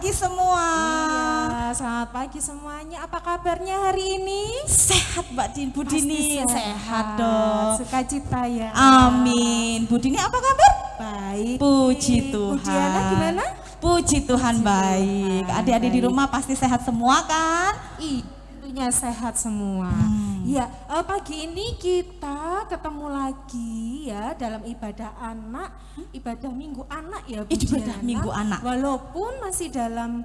pagi semua. Iya, selamat pagi semuanya. Apa kabarnya hari ini? Sehat Mbak Bu Dini, sehat dong. Sukacita ya. Amin. Bu Dini apa kabar? Baik. Puji Tuhan. Bu Diana gimana? Puji Tuhan baik. Adik-adik di rumah pasti sehat semua kan? Tentunya sehat semua. Ya, pagi ini kita ketemu lagi ya dalam ibadah anak, ibadah minggu anak ya Bu Ibadah Diana. minggu anak. Walaupun masih dalam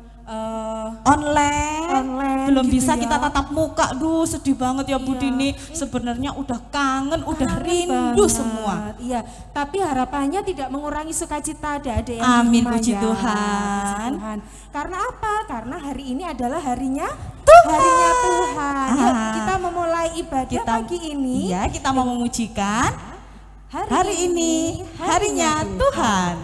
online belum gitu bisa ya. kita tatap muka. Duh sedih banget ya Bu Iya. Dini. Sebenarnya udah kangen, udah rindu banget. semua. Iya, tapi harapannya tidak mengurangi sukacita adik-adik yang Amin, di rumah puji ya. Tuhan. Puji Tuhan. Karena apa? Karena hari ini adalah harinya Tuhan. Harinya Tuhan. Yuk, Ah. kita memulai ibadah pagi ini. Iya, kita mau memujikan hari ini harinya Tuhan.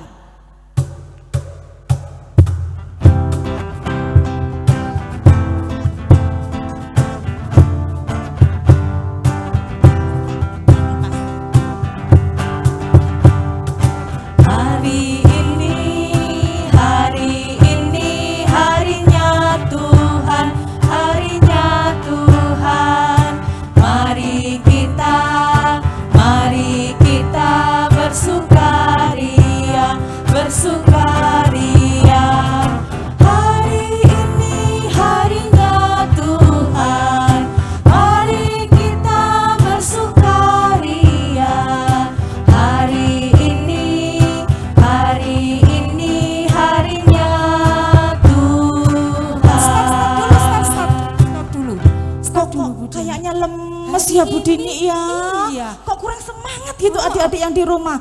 Hari ini harinya Tuhan, harinya Tuhan. Mari kita bersukaria, bersukaria. Hari ini harinya Tuhan, mari kita bersukaria. Hari ini harinya Tuhan. Stop dulu, Bu Dini. Kayaknya lemes ya Bu Dini ya. Iya. Kok kurang semangat gitu adik-adik yang di rumah.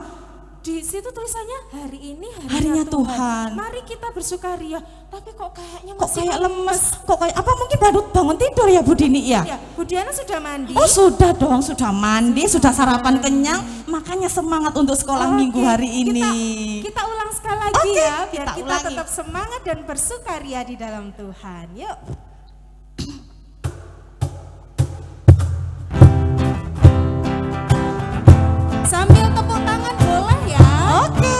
Di situ tulisannya hari ini Harinya Tuhan. Mari kita bersukaria. Tapi kok kayaknya Kok masih kayak lemes? Kok kayak apa mungkin baru bangun tidur ya Bu Dini ya? Ya, Bu Diana sudah mandi. Oh sudah dong, sudah mandi, sudah sarapan kenyang, makanya semangat untuk sekolah Oke, minggu hari ini. Kita ulang sekali lagi Oke, ya, biar kita kita ulangi. tetap semangat dan bersukaria di dalam Tuhan. Yuk. Sambil tepuk tangan boleh ya. Oke.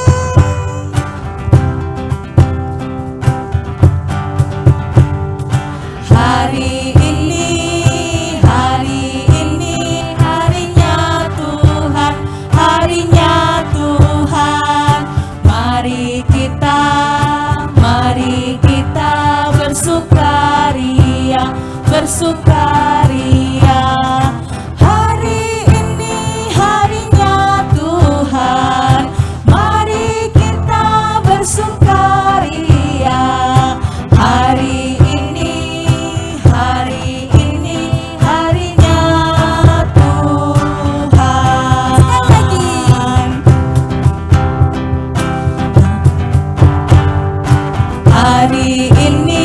Hari ini harinya Tuhan, harinya Tuhan. Mari kita bersukaria, bersukaria. Hari ini harinya Tuhan, mari kita bersukaria. Hari ini harinya Tuhan. Hari ini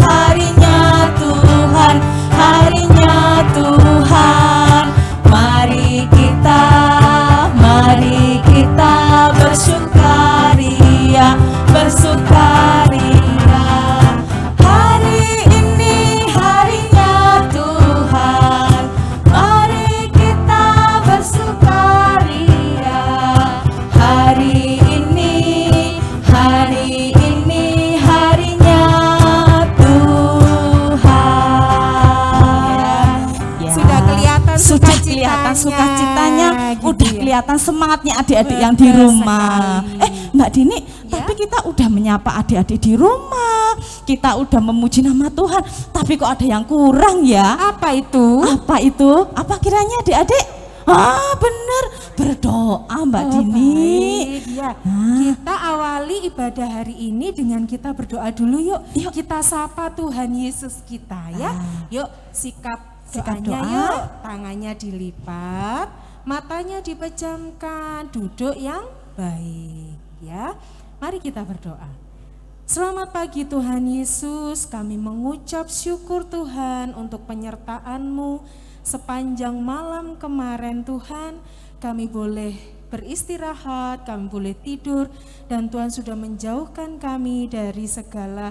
harinya Tuhan, harinya Tuhan. Mari kita bersukaria, bersukaria. Hari ini harinya Tuhan, mari kita bersukaria. Hari ini harinya Tuhan. Ya. Sudah kelihatan sukacitanya, gitu udah ya. kelihatan semangatnya adik-adik yang di Betul rumah. sekali. Mbak Dini, Ya. tapi kita udah menyapa adik-adik di rumah, kita udah memuji nama Tuhan, tapi kok ada yang kurang ya? Apa itu? Apa itu? Apa kiranya adik-adik? Ah bener, berdoa Mbak Dini. Baik, ya. Kita awali ibadah hari ini dengan kita berdoa dulu yuk. Yuk. Kita sapa Tuhan Yesus kita ya. Yuk sikap Sikap doanya doa. yuk. Tangannya dilipat, matanya dipejamkan, duduk yang baik ya. Mari kita berdoa. Selamat pagi Tuhan Yesus, kami mengucap syukur Tuhan untuk penyertaan-Mu sepanjang malam kemarin Tuhan. Kami boleh beristirahat, kami boleh tidur, dan Tuhan sudah menjauhkan kami dari segala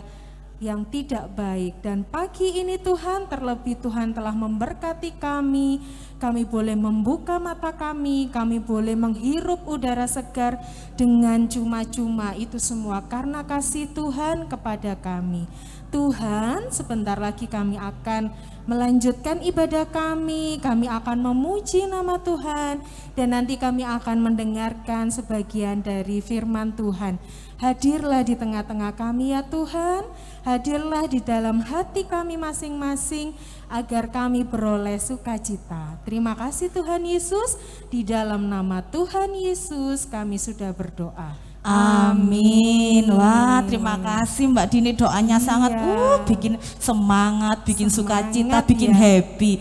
yang tidak baik. Dan pagi ini Tuhan, terlebih Tuhan telah memberkati kami kami boleh membuka mata kami boleh menghirup udara segar dengan cuma-cuma. Itu semua karena kasih Tuhan kepada kami. Tuhan, sebentar lagi kami akan melanjutkan ibadah kami akan memuji nama Tuhan, dan nanti kami akan mendengarkan sebagian dari firman Tuhan. Hadirlah di tengah-tengah kami ya Tuhan, hadirlah di dalam hati kami masing-masing, agar kami beroleh sukacita. Terima kasih Tuhan Yesus, di dalam nama Tuhan Yesus kami sudah berdoa. Amin. Wah, terima kasih Mbak Dini, doanya sangat bikin semangat, bikin sukacita, bikin happy.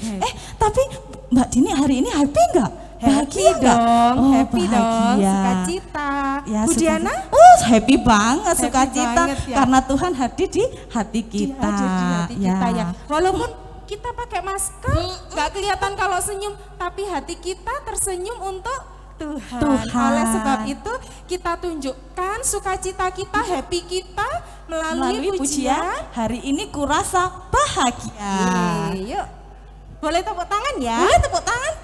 Tapi Mbak Dini hari ini happy enggak? Bahagia dong, oh, happy bahagia. dong, sukacita. Ya, Bu Diana? Happy banget, Happy sukacita banget, ya. karena Tuhan hadir di hati kita. Hadir di hati kita ya. Walaupun kita pakai masker, nggak kelihatan kalau senyum, tapi hati kita tersenyum untuk Tuhan. Oleh sebab itu kita tunjukkan sukacita kita, happy kita melalui pujian. Hari ini kurasa bahagia. Yuk, boleh tepuk tangan ya? Boleh tepuk tangan.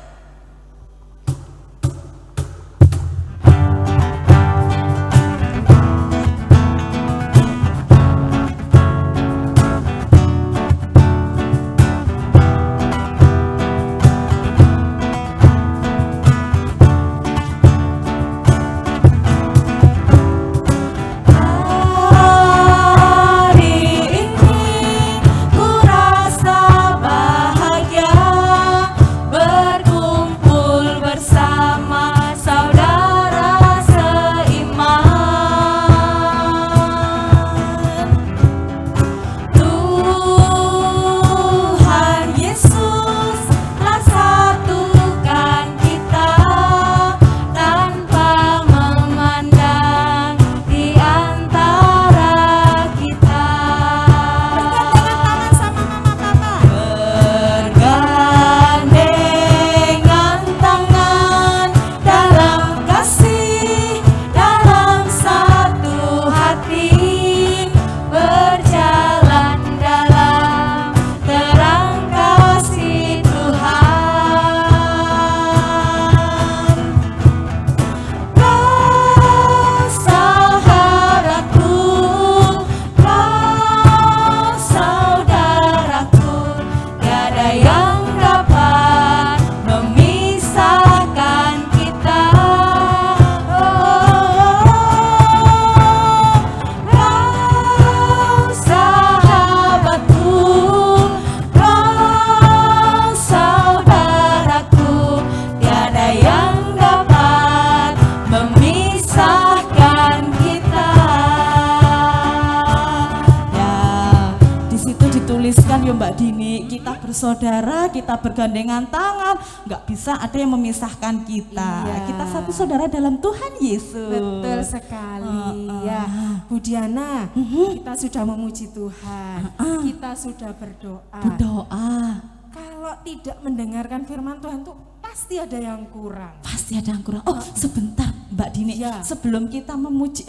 Mbak Dini, kita bersaudara, kita bergandengan tangan, nggak bisa ada yang memisahkan kita. Kita satu saudara dalam Tuhan Yesus. Betul sekali. Ya, Bu Diana, kita sudah memuji Tuhan, kita sudah berdoa. Kalau tidak mendengarkan firman Tuhan tuh pasti ada yang kurang. Pasti ada yang kurang. Oh, sebentar Mbak Dini, sebelum kita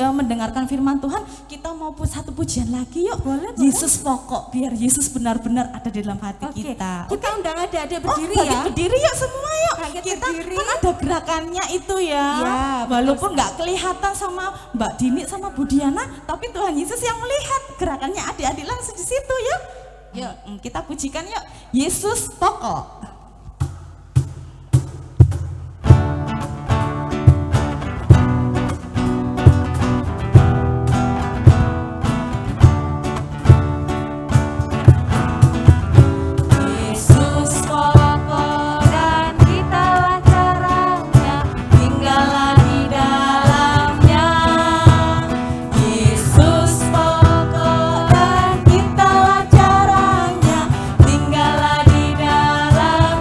mendengarkan firman Tuhan, kita mau satu pujian lagi yuk. Boleh, Yesus pokok, biar Yesus benar-benar ada di dalam hati kita. Kita undang ada berdiri ya. Berdiri yuk semua yuk. Kita berdiri. Kan ada gerakannya itu ya. Walaupun nggak kelihatan sama Mbak Dini sama Bu Diana, tapi Tuhan Yesus yang melihat gerakannya adik-adik langsung di situ yuk. Yuk, kita pujikan yuk. Yesus pokok. Tinggallah di dalam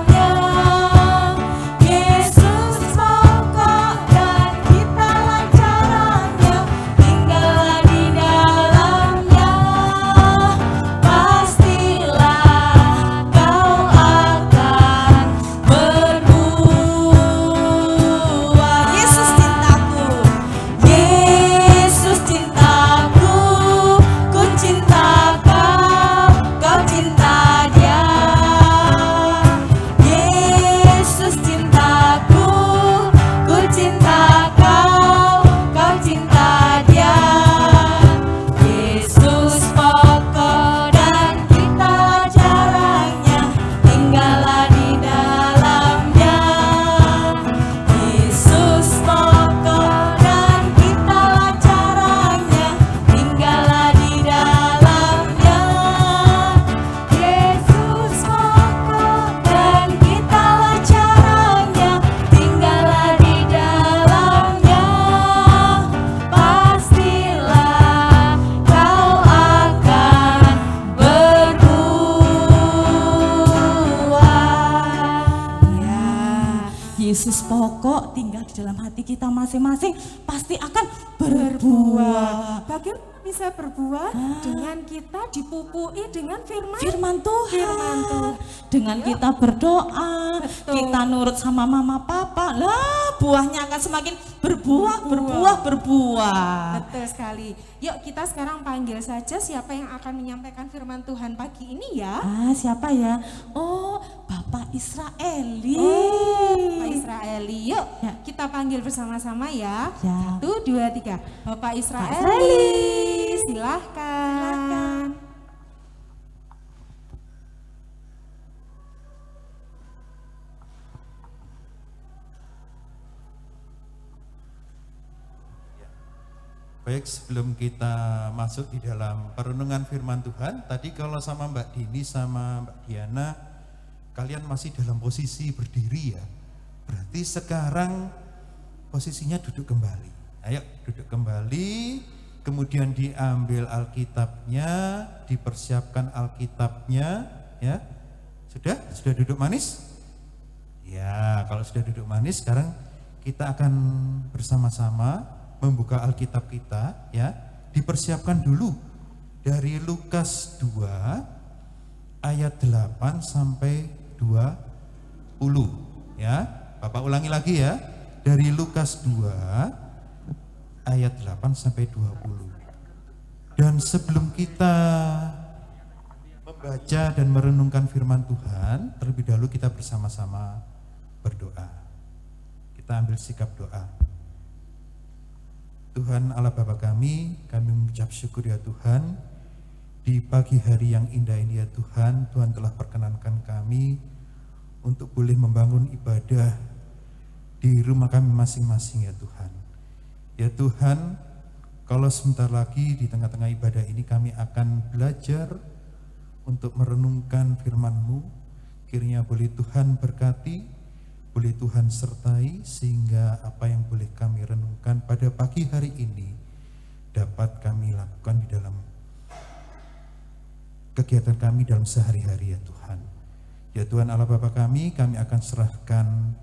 Yesus pokok tinggal di dalam hati kita masing-masing pasti akan berbuah. Bagaimana bisa berbuah? Dengan kita dipupui dengan firman Tuhan. Firman Tuhan. Dengan kita berdoa, kita nurut sama mama papa, lah buahnya akan semakin berbuah. Betul sekali. Yuk kita sekarang panggil saja siapa yang akan menyampaikan firman Tuhan pagi ini ya. Siapa ya? Oh, Bapak Israeli. Bapak Israeli. Yuk kita panggil bersama-sama ya. 1, 2, 3. Bapak Israeli, silahkan. Baik, sebelum kita masuk di dalam perenungan firman Tuhan, tadi kalau sama Mbak Dini sama Mbak Diana, kalian masih dalam posisi berdiri ya. Berarti sekarang posisinya duduk kembali. Ayo duduk kembali, kemudian diambil Alkitabnya, dipersiapkan Alkitabnya ya. Sudah duduk manis? Ya, kalau sudah duduk manis, sekarang kita akan bersama-sama membuka Alkitab kita ya. Dipersiapkan dulu dari Lukas 2 ayat 8 sampai 20 ya. Bapak ulangi lagi ya. Dari Lukas 2 ayat 8 sampai 20. Dan sebelum kita membaca dan merenungkan firman Tuhan, terlebih dahulu kita bersama-sama berdoa. Kita ambil sikap doa. Tuhan Allah Bapa kami mengucap syukur ya Tuhan, di pagi hari yang indah ini ya Tuhan, Tuhan telah perkenankan kami untuk boleh membangun ibadah di rumah kami masing-masing ya Tuhan. Ya Tuhan, kalau sebentar lagi di tengah-tengah ibadah ini kami akan belajar untuk merenungkan firman-Mu, kiranya boleh Tuhan berkati, boleh Tuhan sertai, sehingga apa yang boleh kami renungkan pada pagi hari ini dapat kami lakukan di dalam kegiatan kami dalam sehari-hari ya Tuhan. Ya Tuhan Allah Bapa kami akan serahkan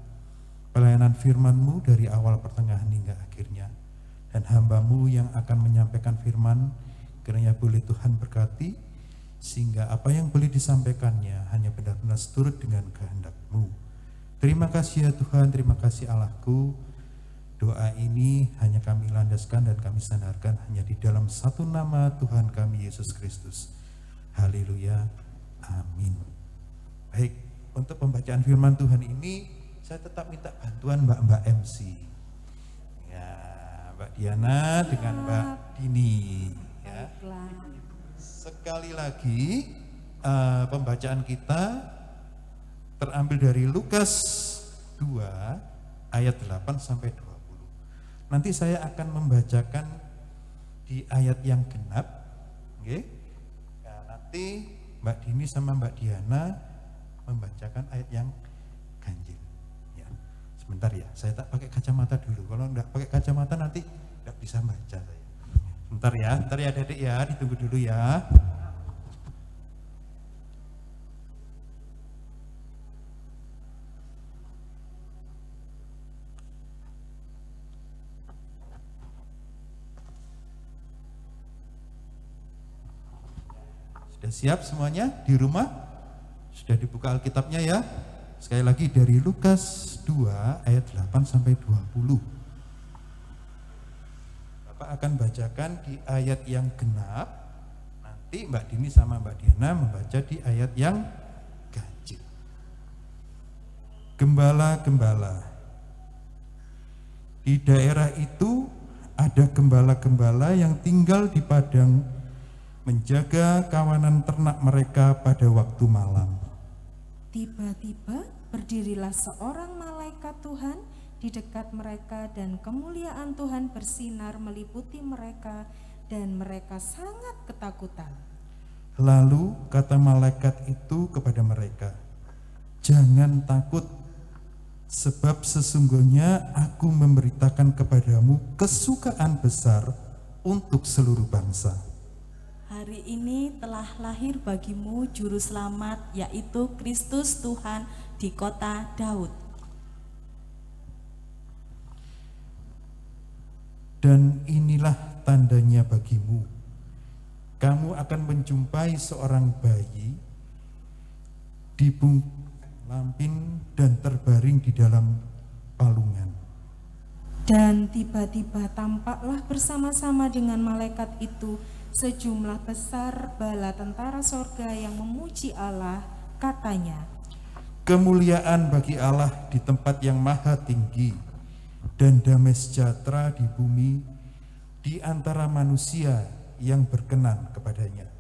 pelayanan firman-Mu dari awal pertengahan hingga akhirnya. Dan hamba-Mu yang akan menyampaikan firman, kiranya boleh Tuhan berkati, sehingga apa yang boleh disampaikannya hanya benar-benar seturut dengan kehendak-Mu. Terima kasih ya Tuhan, terima kasih Allahku. Doa ini hanya kami landaskan dan kami sandarkan hanya di dalam satu nama Tuhan kami Yesus Kristus. Haleluya, amin. Baik, untuk pembacaan firman Tuhan ini saya tetap minta bantuan Mbak MC. Ya, Mbak Diana dengan Mbak Dini. Ya. Sekali lagi pembacaan kita terambil dari Lukas 2 ayat 8 sampai 20. Nanti saya akan membacakan di ayat yang genap. Okay? Nah, nanti Mbak Dini sama Mbak Diana membacakan ayat yang ganjil. Ya. Sebentar ya, saya tak pakai kacamata dulu. Kalau enggak pakai kacamata nanti enggak bisa baca saya. Bentar ya Adik-adik ya, ditunggu dulu ya. Sudah siap semuanya di rumah? Sudah dibuka Alkitabnya ya? Sekali lagi dari Lukas 2 ayat 8 sampai 20. Bapak akan bacakan di ayat yang genap. Nanti Mbak Dini sama Mbak Diana membaca di ayat yang ganjil. Gembala-gembala. Di daerah itu ada gembala-gembala yang tinggal di padang menjaga kawanan ternak mereka pada waktu malam. Tiba-tiba berdirilah seorang malaikat Tuhan di dekat mereka dan kemuliaan Tuhan bersinar meliputi mereka dan mereka sangat ketakutan. Lalu kata malaikat itu kepada mereka, "Jangan takut, sebab sesungguhnya aku memberitakan kepadamu kesukaan besar untuk seluruh bangsa. Hari ini telah lahir bagimu juru selamat, yaitu Kristus Tuhan di kota Daud." Dan inilah tandanya bagimu, kamu akan menjumpai seorang bayi dibungkus lampin dan terbaring di dalam palungan. Dan tiba-tiba tampaklah bersama-sama dengan malaikat itu sejumlah besar bala tentara sorga yang memuji Allah, katanya, kemuliaan bagi Allah di tempat yang maha tinggi, dan damai sejahtera di bumi di antara manusia yang berkenan kepadanya.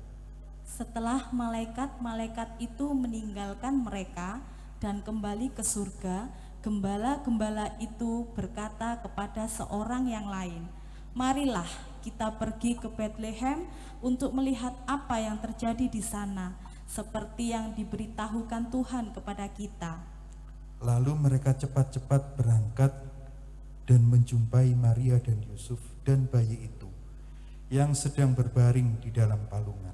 Setelah malaikat-malaikat itu meninggalkan mereka dan kembali ke surga, gembala-gembala itu berkata kepada seorang yang lain, marilah kita pergi ke Betlehem untuk melihat apa yang terjadi di sana, seperti yang diberitahukan Tuhan kepada kita. Lalu mereka cepat-cepat berangkat dan menjumpai Maria dan Yusuf dan bayi itu yang sedang berbaring di dalam palungan.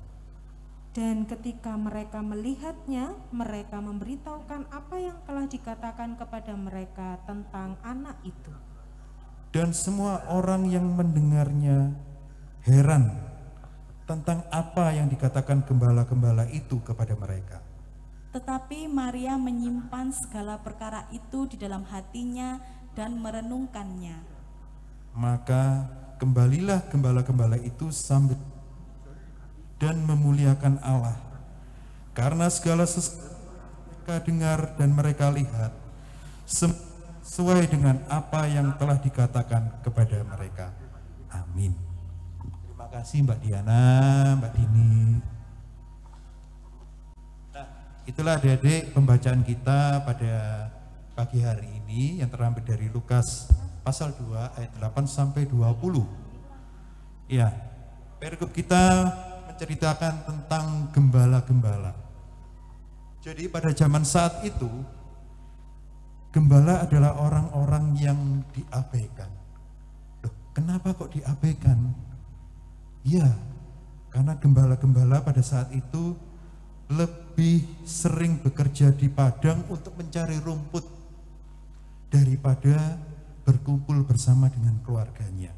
Dan ketika mereka melihatnya, mereka memberitahukan apa yang telah dikatakan kepada mereka tentang anak itu. Dan semua orang yang mendengarnya heran tentang apa yang dikatakan gembala-gembala itu kepada mereka. Tetapi Maria menyimpan segala perkara itu di dalam hatinya dan merenungkannya. Maka kembalilah gembala-gembala itu sambil dan memuliakan Allah, karena segala sesuatu mereka dengar dan mereka lihat sesuai dengan apa yang telah dikatakan kepada mereka. Amin. Terima kasih Mbak Diana, Mbak Dini. Nah, itulah adik-adik pembacaan kita pada pagi hari ini yang terambil dari Lukas pasal 2 ayat 8 sampai 20. Ya, perikop kita menceritakan tentang gembala-gembala. Jadi pada zaman saat itu, gembala adalah orang-orang yang diabaikan. Loh, kenapa kok diabaikan? Ya, karena gembala-gembala pada saat itu lebih sering bekerja di padang untuk mencari rumput daripada berkumpul bersama dengan keluarganya.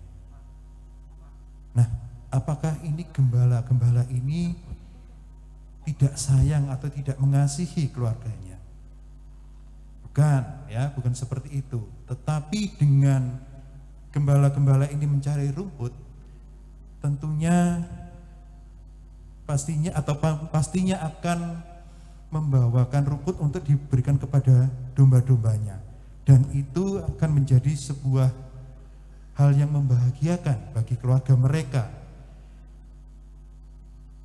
Nah, apakah ini gembala-gembala ini tidak sayang atau tidak mengasihi keluarganya? Bukan, ya, bukan seperti itu. Tetapi dengan gembala-gembala ini mencari rumput, tentunya pastinya akan membawakan rumput untuk diberikan kepada domba-dombanya, dan itu akan menjadi sebuah hal yang membahagiakan bagi keluarga mereka.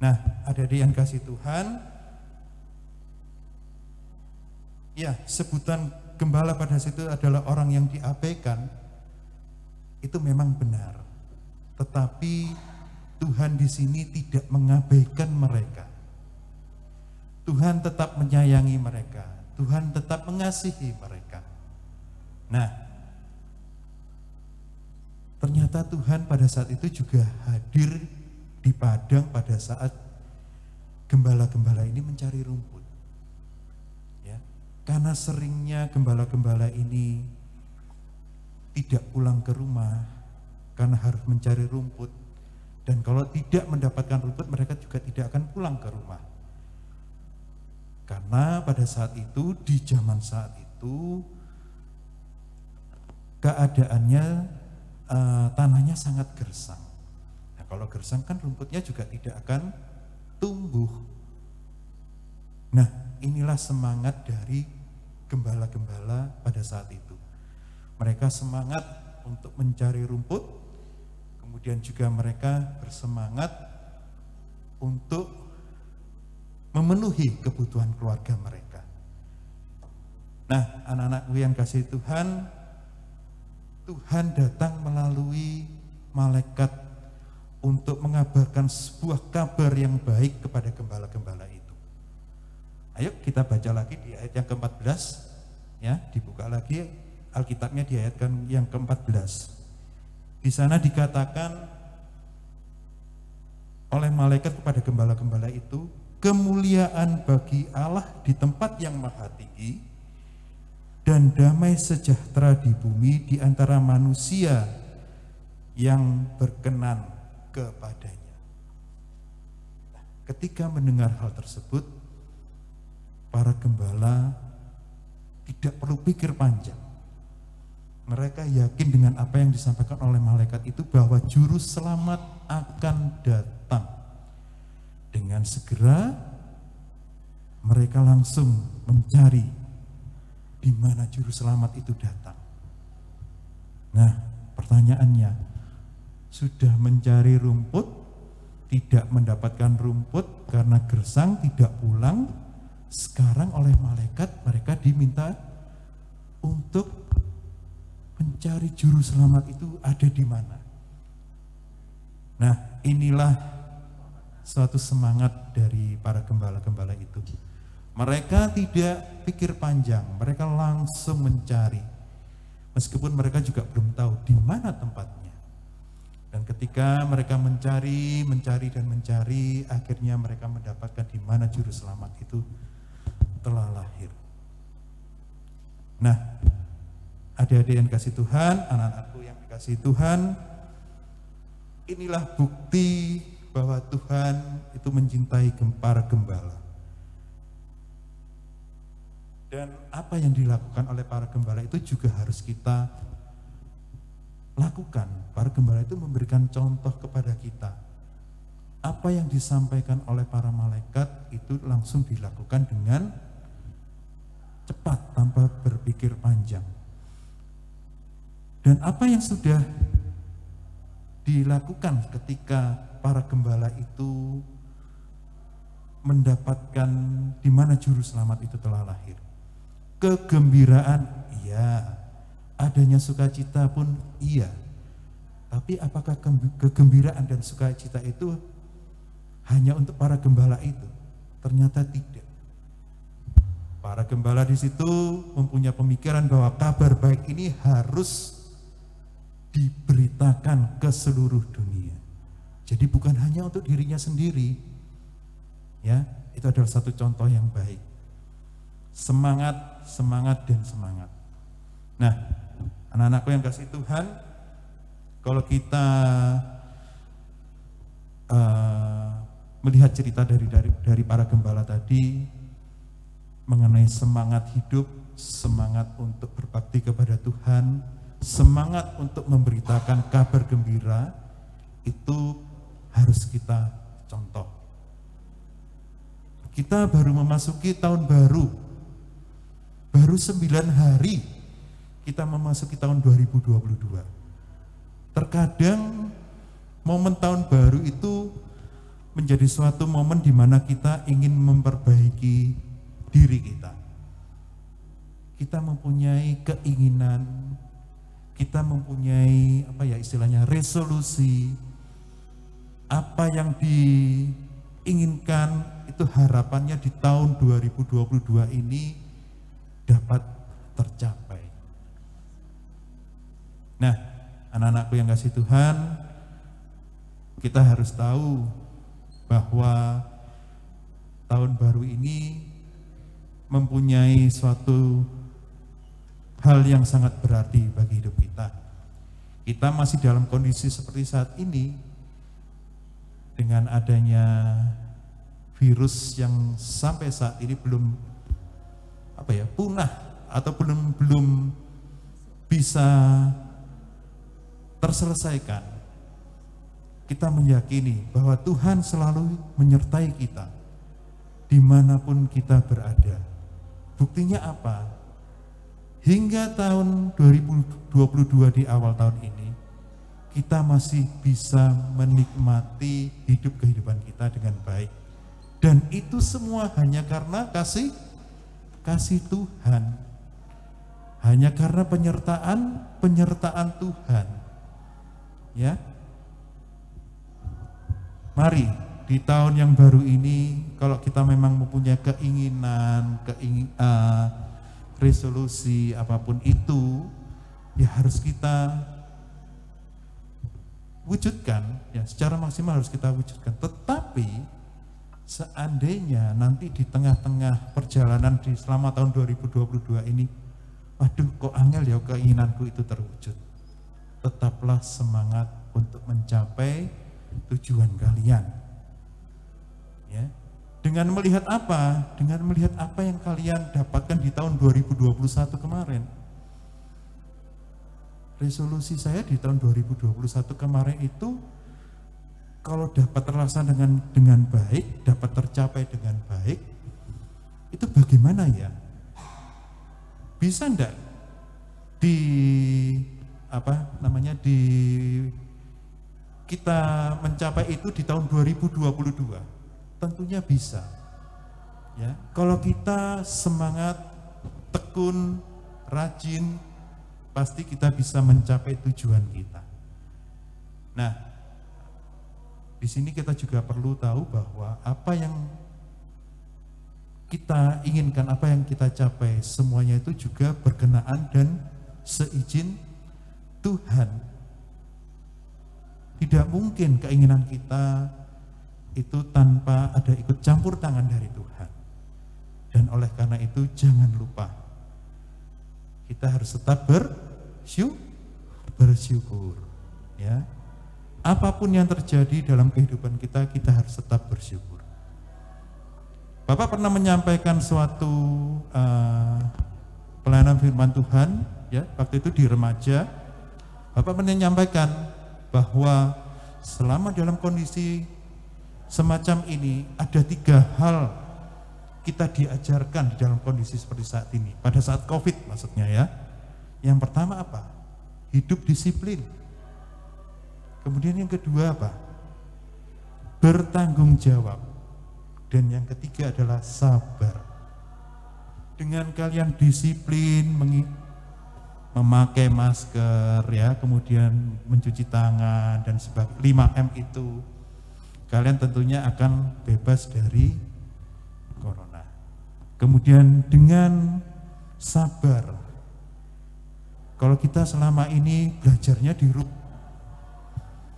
Nah, adik-adik yang kasih Tuhan, ya, sebutan gembala pada situ adalah orang yang diabaikan, itu memang benar. Tetapi Tuhan di sini tidak mengabaikan mereka. Tuhan tetap menyayangi mereka. Tuhan tetap mengasihi mereka. Nah, ternyata Tuhan pada saat itu juga hadir di padang pada saat gembala-gembala ini mencari rumput. Ya, karena seringnya gembala-gembala ini tidak pulang ke rumah karena harus mencari rumput, dan kalau tidak mendapatkan rumput mereka juga tidak akan pulang ke rumah. Karena pada saat itu, di zaman saat itu keadaannya tanahnya sangat gersang. Nah, kalau gersang kan rumputnya juga tidak akan tumbuh. Nah, inilah semangat dari gembala-gembala pada saat itu. Mereka semangat untuk mencari rumput, kemudian juga mereka bersemangat untuk memenuhi kebutuhan keluarga mereka. Nah, anak-anakku yang kasih Tuhan, Tuhan datang melalui malaikat untuk mengabarkan sebuah kabar yang baik kepada gembala-gembala itu. Ayo kita baca lagi di ayat yang ke-14, ya, dibuka lagi Alkitabnya di ayat yang ke-14. Di sana dikatakan oleh malaikat kepada gembala-gembala itu, kemuliaan bagi Allah di tempat yang maha tinggi, dan damai sejahtera di bumi di antara manusia yang berkenan kepadanya. Nah, ketika mendengar hal tersebut, para gembala tidak perlu pikir panjang. Mereka yakin dengan apa yang disampaikan oleh malaikat itu bahwa juru selamat akan datang. Dengan segera mereka langsung mencari di mana juru selamat itu datang. Nah, pertanyaannya, sudah mencari rumput, tidak mendapatkan rumput karena gersang, tidak pulang. Sekarang oleh malaikat mereka diminta untuk mencari juru selamat itu ada di mana. Nah, inilah suatu semangat dari para gembala-gembala itu. Mereka tidak pikir panjang, mereka langsung mencari. Meskipun mereka juga belum tahu di mana tempatnya. Dan ketika mereka mencari, akhirnya mereka mendapatkan di mana juru selamat itu telah lahir. Nah, adik-adik yang dikasih Tuhan, anak-anakku yang dikasih Tuhan, inilah bukti bahwa Tuhan itu mencintai para gembala. Dan apa yang dilakukan oleh para gembala itu juga harus kita lakukan. Para gembala itu memberikan contoh kepada kita. Apa yang disampaikan oleh para malaikat itu langsung dilakukan dengan cepat tanpa berpikir panjang. Dan apa yang sudah dilakukan ketika para gembala itu mendapatkan di mana juru selamat itu telah lahir. Kegembiraan, iya. Adanya sukacita pun, iya. Tapi apakah kegembiraan dan sukacita itu hanya untuk para gembala itu? Ternyata tidak. Para gembala di situ mempunyai pemikiran bahwa kabar baik ini harus diberitakan ke seluruh dunia. Jadi bukan hanya untuk dirinya sendiri. Ya, itu adalah satu contoh yang baik. Semangat, semangat, dan semangat. Nah, anak-anakku yang kasih Tuhan, kalau kita melihat cerita dari para gembala tadi mengenai semangat hidup, semangat untuk berbakti kepada Tuhan, semangat untuk memberitakan kabar gembira, itu harus kita contoh. Kita baru memasuki tahun baru 9 hari kita memasuki tahun 2022. Terkadang momen tahun baru itu menjadi suatu momen di mana kita ingin memperbaiki diri kita. Kita mempunyai keinginan, kita mempunyai resolusi, apa yang diinginkan itu harapannya di tahun 2022 ini dapat tercapai. Nah, anak-anakku yang kasih Tuhan, kita harus tahu bahwa tahun baru ini mempunyai suatu hal yang sangat berarti bagi hidup kita. Kita masih dalam kondisi seperti saat ini dengan adanya virus yang sampai saat ini belum punah atau belum bisa terselesaikan. Kita meyakini bahwa Tuhan selalu menyertai kita dimanapun kita berada. Buktinya apa? Hingga tahun 2022 di awal tahun ini, kita masih bisa menikmati kehidupan kita dengan baik. Dan itu semua hanya karena kasih Tuhan. Hanya karena penyertaan Tuhan. Ya. Mari di tahun yang baru ini, kalau kita memang mempunyai keinginan, resolusi apapun itu, ya harus kita wujudkan, ya secara maksimal harus kita wujudkan. Tetapi seandainya nanti di tengah-tengah perjalanan selama tahun 2022 ini, waduh kok angel ya keinginanku itu terwujud, tetaplah semangat untuk mencapai tujuan kalian. Ya. Dengan melihat apa? Dengan melihat apa yang kalian dapatkan di tahun 2021 kemarin. Resolusi saya di tahun 2021 kemarin itu kalau dapat terlaksana dengan baik, dapat tercapai dengan baik, itu bagaimana ya? Bisa enggak kita mencapai itu di tahun 2022? Tentunya bisa. Ya, kalau kita semangat, tekun, rajin, pasti kita bisa mencapai tujuan kita. Nah, di sini kita juga perlu tahu bahwa apa yang kita inginkan, apa yang kita capai, semuanya itu juga berkenaan dan seizin Tuhan. Tidak mungkin keinginan kita itu tanpa ada ikut campur tangan dari Tuhan. Dan oleh karena itu jangan lupa, kita harus tetap bersyukur. Ya. Apapun yang terjadi dalam kehidupan kita, kita harus tetap bersyukur. Bapak pernah menyampaikan suatu pelayanan firman Tuhan, ya, waktu itu di remaja. Bapak pernah menyampaikan bahwa selama dalam kondisi semacam ini ada 3 hal kita diajarkan di dalam kondisi seperti saat ini. Pada saat COVID maksudnya ya. Yang pertama apa? Hidup disiplin. Kemudian yang kedua apa? Bertanggung jawab. Dan yang ketiga adalah sabar. Dengan kalian disiplin memakai masker ya, kemudian mencuci tangan dan sebagainya, 5M itu, kalian tentunya akan bebas dari corona. Kemudian dengan sabar. Kalau kita selama ini belajarnya di rumah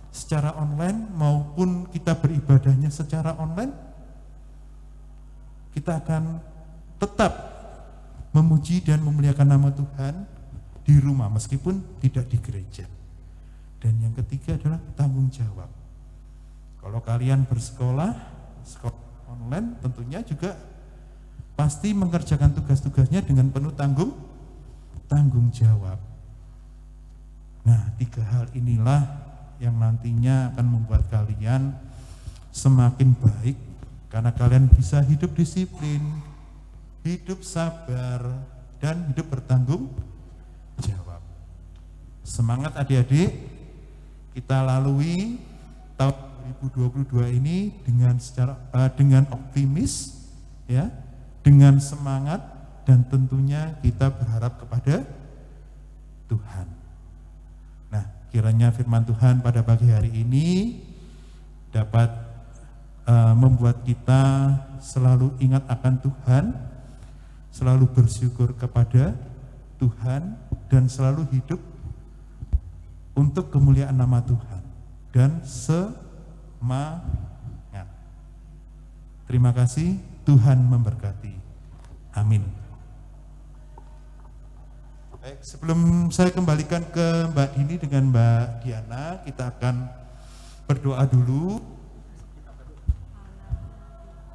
secara online maupun kita beribadahnya secara online, kita akan tetap memuji dan memuliakan nama Tuhan di rumah meskipun tidak di gereja. Dan yang ketiga adalah tanggung jawab. Kalau kalian sekolah online tentunya juga pasti mengerjakan tugas-tugasnya dengan penuh tanggung jawab. Nah, 3 hal inilah yang nantinya akan membuat kalian semakin baik karena kalian bisa hidup disiplin, hidup sabar, dan hidup bertanggung jawab. Semangat adik-adik, kita lalui tahun 2022 ini dengan optimis ya, dengan semangat, dan tentunya kita berharap kepada Tuhan. Nah, kiranya firman Tuhan pada pagi hari ini dapat membuat kita selalu ingat akan Tuhan, selalu bersyukur kepada Tuhan, dan selalu hidup untuk kemuliaan nama Tuhan dan semangat. Terima kasih, Tuhan memberkati. Amin. Baik, sebelum saya kembalikan ke Mbak Dini dengan Mbak Diana, kita akan berdoa dulu.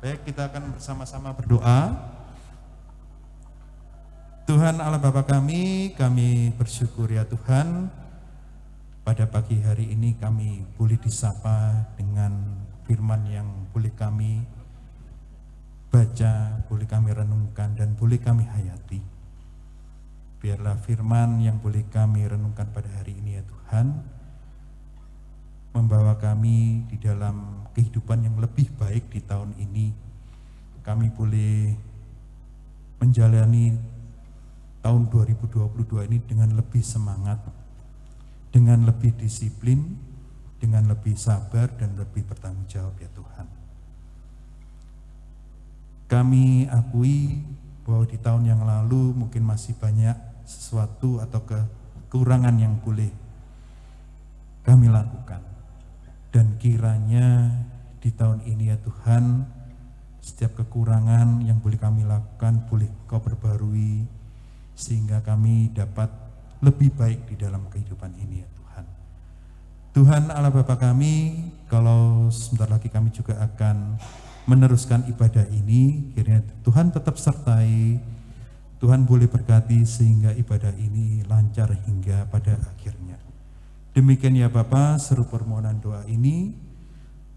Baik, kita akan bersama-sama berdoa. Tuhan Allah Bapa kami bersyukur ya Tuhan, pada pagi hari ini kami boleh disapa dengan firman yang boleh kami baca, boleh kami renungkan, dan boleh kami hayati. Biarlah firman yang boleh kami renungkan pada hari ini ya Tuhan, membawa kami di dalam kehidupan yang lebih baik di tahun ini. Kami boleh menjalani tahun 2022 ini dengan lebih semangat, dengan lebih disiplin, dengan lebih sabar, dan lebih bertanggung jawab ya Tuhan. Kami akui bahwa di tahun yang lalu mungkin masih banyak sesuatu atau kekurangan yang boleh kami lakukan. Dan kiranya di tahun ini ya Tuhan, setiap kekurangan yang boleh kami lakukan boleh Kau perbarui, sehingga kami dapat lebih baik di dalam kehidupan ini ya Tuhan. Tuhan Allah Bapa kami, kalau sebentar lagi kami juga akan meneruskan ibadah ini, kiranya Tuhan tetap sertai, Tuhan boleh berkati sehingga ibadah ini lancar hingga pada akhirnya. Demikian ya Bapa, seru permohonan doa ini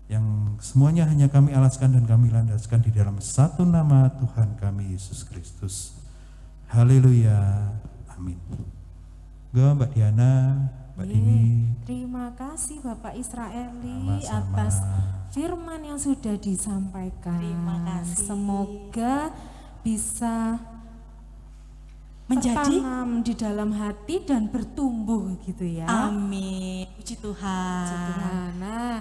yang semuanya hanya kami alaskan dan kami landaskan di dalam satu nama Tuhan kami Yesus Kristus. Haleluya, amin. Mbak Diana, Mbak Dini. Terima kasih Bapak Israeli Sama-sama. atas firman yang sudah disampaikan. Terima kasih. Semoga bisa Menjadi tertanam di dalam hati dan bertumbuh gitu ya. amin. Puji Tuhan. Tuhan. Nah,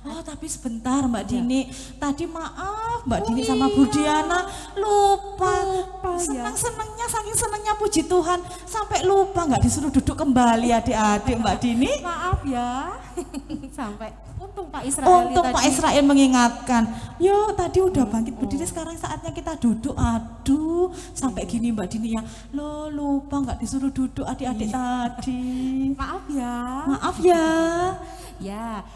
Oh tapi sebentar Mbak Dini, tadi maaf Mbak Dini sama Bu Diana lupa ya. senang-senangnya, saking senangnya puji Tuhan sampai lupa nggak disuruh duduk kembali adik-adik Mbak Dini. maaf ya. Sampai untung Pak Israeli Untuk tadi. Pak Israel mengingatkan, yo tadi udah bangkit berdiri, sekarang saatnya kita duduk. Aduh, sampai gini Mbak Dini ya, lo lupa nggak disuruh duduk adik-adik tadi. Maaf ya. Maaf ya. Ya,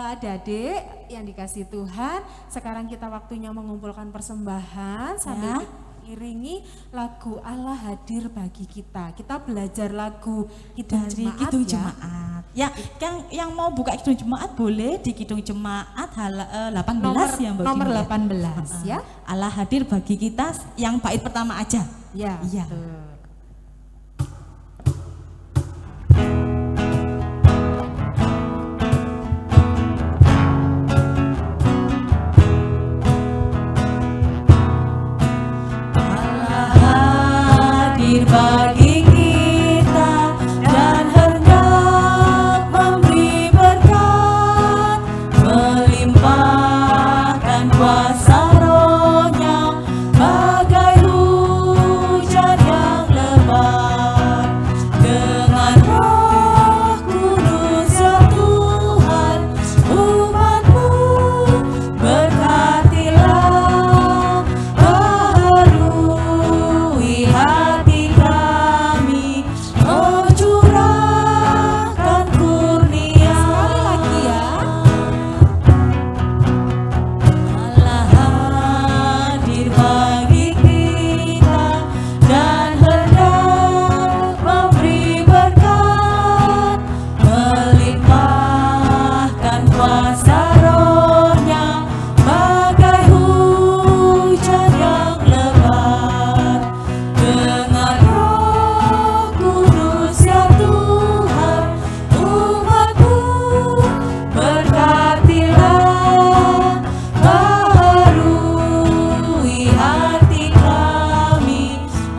adik-adik yang dikasih Tuhan, sekarang kita waktunya mengumpulkan persembahan sambil Ya. diiringi lagu Allah hadir bagi kita. Kita belajar lagu Kidung Dari Jemaat Kidung ya. Jemaat. Ya, yang mau buka Kidung Jemaat boleh di Kidung Jemaat 18 ya Mbak Nomor Dini, 18 ya. Allah hadir bagi kita yang bait pertama aja. Ya, Iya. betul. Hadir bagi kita dan hendak memberi berkat, melimpahkan kuasa Roh-Nya bagai hujan yang lebat. Dengan Roh Kudus ya Tuhan, umat-Mu berkatilah, baharui hati kami, oh curahkan kurnia. Sekali lagi ya. Allah hadir bagi kita dan hendak memberi berkat, melimpahkan kuasa Roh-Nya bagai hujan yang lebat. Dengan Roh Kudus ya Tuhan, umat-Mu berkatilah, baharui hati kami,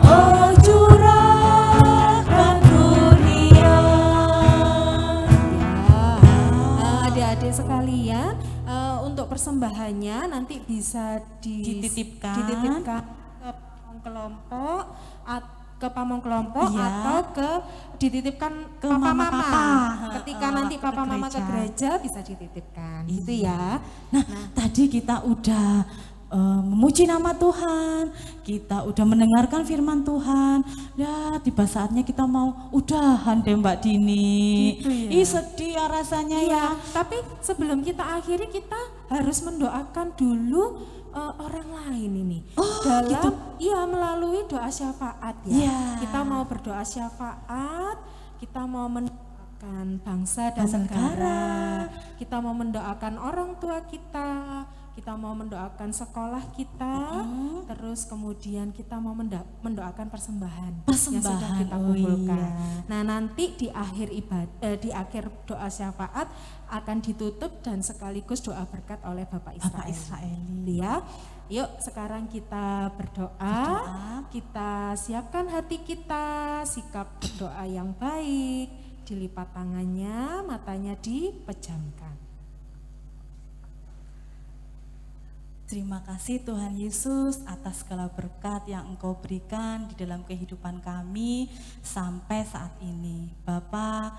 oh curahkan kurnia. Adik-adik sekalian, untuk persembahannya nanti bisa Dititipkan. dititipkan ke pamong kelompok, ke pamong kelompok Iya. atau dititipkan Ke papa mama. mama. Ketika nanti ke papa mama ke gereja. gereja bisa dititipkan, gitu ya. Nah, tadi kita udah memuji nama Tuhan, kita udah mendengarkan firman Tuhan. Ya, tiba saatnya kita mau udahan deh Mbak Dini. Gitu ya. Ih, sedih ya rasanya ya. Iya, tapi sebelum kita akhiri kita harus mendoakan dulu orang lain ini. Oh, dalam gitu. iya melalui doa syafaat ya. Iya. Kita mau berdoa syafaat, kita mau mendoakan bangsa dan Bangsa negara. Kita mau mendoakan orang tua kita mau mendoakan sekolah kita, terus kemudian kita mau mendoakan persembahan yang sudah Persembahan, kita oh kumpulkan. iya. Nah, nanti di akhir di akhir doa syafaat akan ditutup dan sekaligus doa berkat oleh Bapak Bapak Israel. Israeli. Ya. Yuk sekarang kita berdoa. Kita siapkan hati kita, sikap berdoa yang baik, dilipat tangannya, matanya dipejamkan. Terima kasih Tuhan Yesus atas segala berkat yang Engkau berikan di dalam kehidupan kami sampai saat ini. Bapa,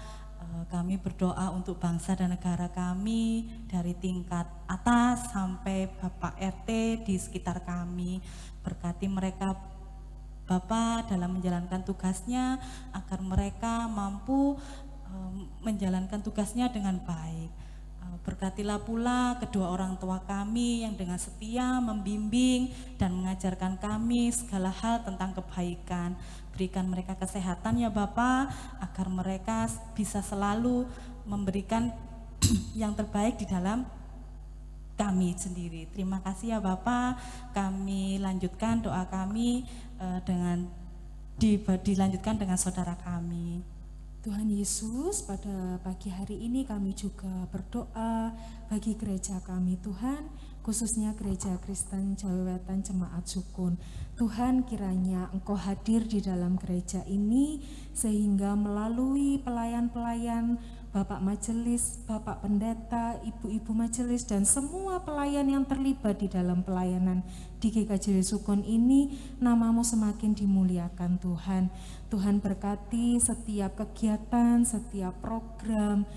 kami berdoa untuk bangsa dan negara kami dari tingkat atas sampai Bapak RT di sekitar kami. Berkati mereka Bapa dalam menjalankan tugasnya agar mereka mampu menjalankan tugasnya dengan baik. Berkatilah pula kedua orang tua kami yang dengan setia membimbing dan mengajarkan kami segala hal tentang kebaikan. Berikan mereka kesehatan ya Bapak, agar mereka bisa selalu memberikan yang terbaik di dalam kami sendiri. Terima kasih ya Bapak. Kami lanjutkan doa kami dilanjutkan dengan saudara kami. Tuhan Yesus, pada pagi hari ini kami juga berdoa bagi gereja kami Tuhan, khususnya Gereja Kristen Jawa Wetan Jemaat Sukun. Tuhan, kiranya Engkau hadir di dalam gereja ini sehingga melalui pelayan-pelayan, Bapak Majelis, Bapak Pendeta, Ibu-Ibu Majelis, dan semua pelayan yang terlibat di dalam pelayanan di GKJ Sukun ini, nama-Mu semakin dimuliakan Tuhan. Tuhan berkati setiap kegiatan, setiap program,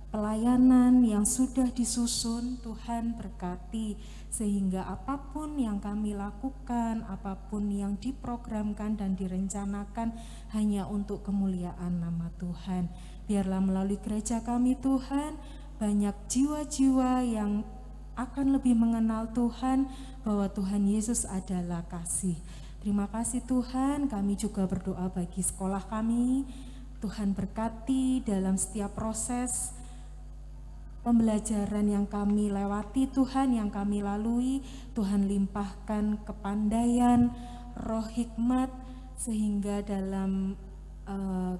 pelayanan yang sudah disusun. Tuhan berkati sehingga apapun yang kami lakukan, apapun yang diprogramkan dan direncanakan hanya untuk kemuliaan nama Tuhan. Biarlah melalui gereja kami Tuhan, banyak jiwa-jiwa yang akan lebih mengenal Tuhan, bahwa Tuhan Yesus adalah kasih. Terima kasih Tuhan, kami juga berdoa bagi sekolah kami. Tuhan berkati dalam setiap proses pembelajaran yang kami lewati Tuhan, yang kami lalui. Tuhan limpahkan kepandaian, roh hikmat, sehingga dalam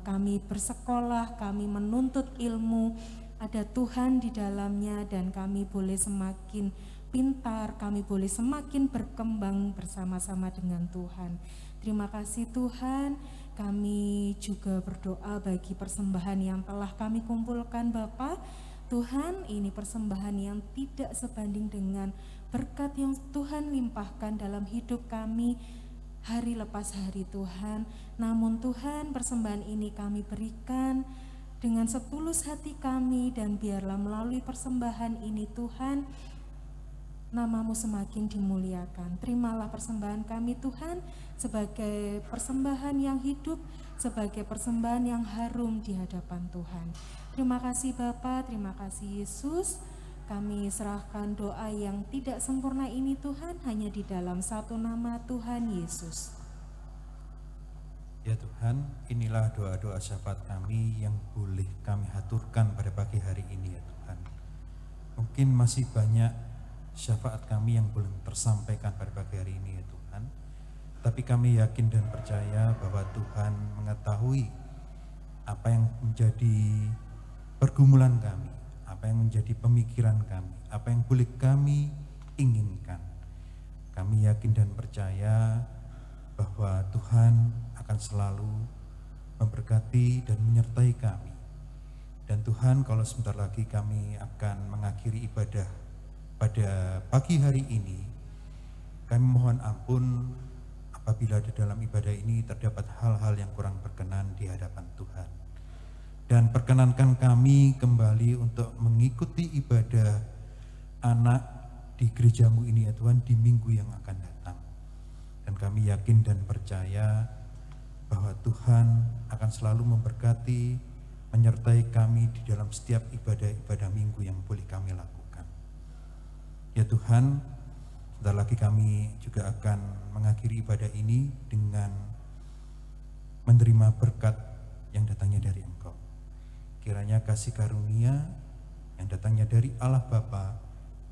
kami bersekolah, kami menuntut ilmu, ada Tuhan di dalamnya, dan kami boleh semakin pintar, kami boleh semakin berkembang bersama-sama dengan Tuhan. Terima kasih Tuhan. Kami juga berdoa bagi persembahan yang telah kami kumpulkan Bapa. Tuhan, ini persembahan yang tidak sebanding dengan berkat yang Tuhan limpahkan dalam hidup kami hari lepas hari Tuhan. Namun Tuhan, persembahan ini kami berikan dengan setulus hati kami, dan biarlah melalui persembahan ini Tuhan, nama-Mu semakin dimuliakan. Terimalah persembahan kami Tuhan sebagai persembahan yang hidup, sebagai persembahan yang harum di hadapan Tuhan. Terima kasih Bapa, terima kasih Yesus. Kami serahkan doa yang tidak sempurna ini Tuhan hanya di dalam satu nama, Tuhan Yesus. Ya Tuhan, inilah doa-doa syafaat kami yang boleh kami haturkan pada pagi hari ini ya Tuhan. Mungkin masih banyak syafaat kami yang belum tersampaikan pada pagi hari ini ya Tuhan. Tapi kami yakin dan percaya bahwa Tuhan mengetahui apa yang menjadi pergumulan kami, apa yang menjadi pemikiran kami, apa yang boleh kami inginkan. Kami yakin dan percaya bahwa Tuhan akan selalu memberkati dan menyertai kami. Dan Tuhan, kalau sebentar lagi kami akan mengakhiri ibadah pada pagi hari ini, kami mohon ampun apabila di dalam ibadah ini terdapat hal-hal yang kurang berkenan di hadapan Tuhan. Dan perkenankan kami kembali untuk mengikuti ibadah anak di gereja-Mu ini ya Tuhan di minggu yang akan datang. Dan kami yakin dan percaya bahwa Tuhan akan selalu memberkati, menyertai kami di dalam setiap ibadah-ibadah minggu yang boleh kami lakukan. Ya Tuhan, sebentar lagi kami juga akan mengakhiri ibadah ini dengan menerima berkat yang datangnya dari Engkau. Kiranya kasih karunia yang datangnya dari Allah Bapa,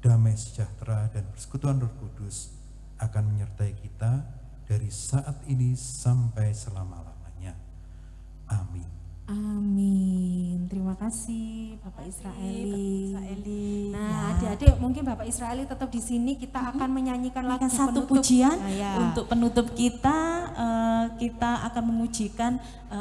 damai sejahtera dan persekutuan Roh Kudus akan menyertai kita dari saat ini sampai selama-lamanya. Amin. Amin. Terima kasih Bapak Israeli. Nah, Ya. adik-adik mungkin Bapak Israeli tetap di sini, kita akan menyanyikan lagu Satu penutup. pujian Nah, ya. untuk penutup kita. Kita akan memujikan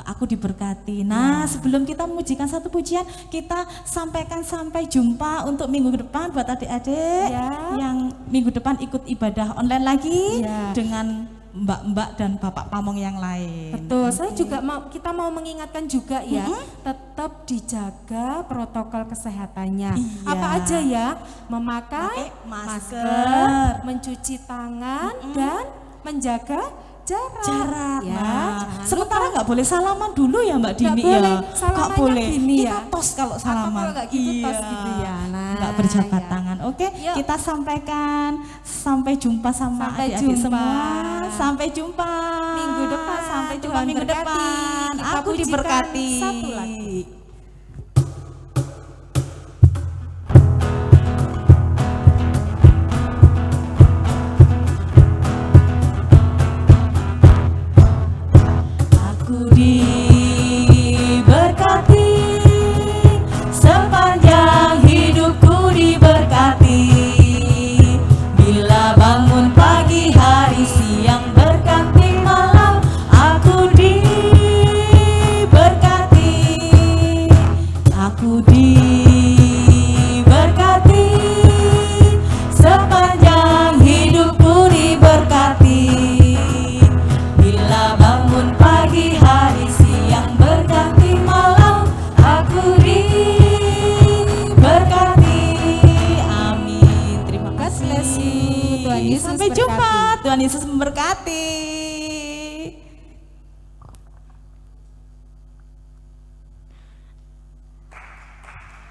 Aku Diberkati. Nah, sebelum kita memujikan satu pujian, kita sampaikan sampai jumpa untuk minggu depan buat adik-adik yang minggu depan ikut ibadah online lagi dengan mbak-mbak dan bapak pamong yang lain. Betul, saya juga kita mau mengingatkan juga ya, tetap dijaga protokol kesehatannya. Iya. Apa aja ya? Memakai masker, mencuci tangan, dan menjaga jarak. Ya, Nah, sementara nggak boleh salaman dulu ya Mbak Dini boleh, ya. salamannya Nggak boleh. gini Kita ya. tos kalau salaman. Atau kalau nggak gitu tos gitu ya. Nah, nggak berjabat ya. tangan. Oke, Yuk. kita sampaikan sampai jumpa sama Sampai adik-adik jumpa. semua. Sampai jumpa Minggu depan. Sampai jumpa Tuhan minggu berkati. depan. Kita Aku pujikan diberkati. satu lagu. Aku diberkati, sepanjang hidupku diberkati. Bila bangun pagi, hari, siang, berganti malam, aku diberkati. Aku diberkati, sepanjang hidupku diberkati. Bila bangun pagi, hari, siang, berganti malam, aku diberkati. Amin. Terima kasih. Tuhan Yesus Sampai berkati. jumpa. Tuhan Yesus memberkati.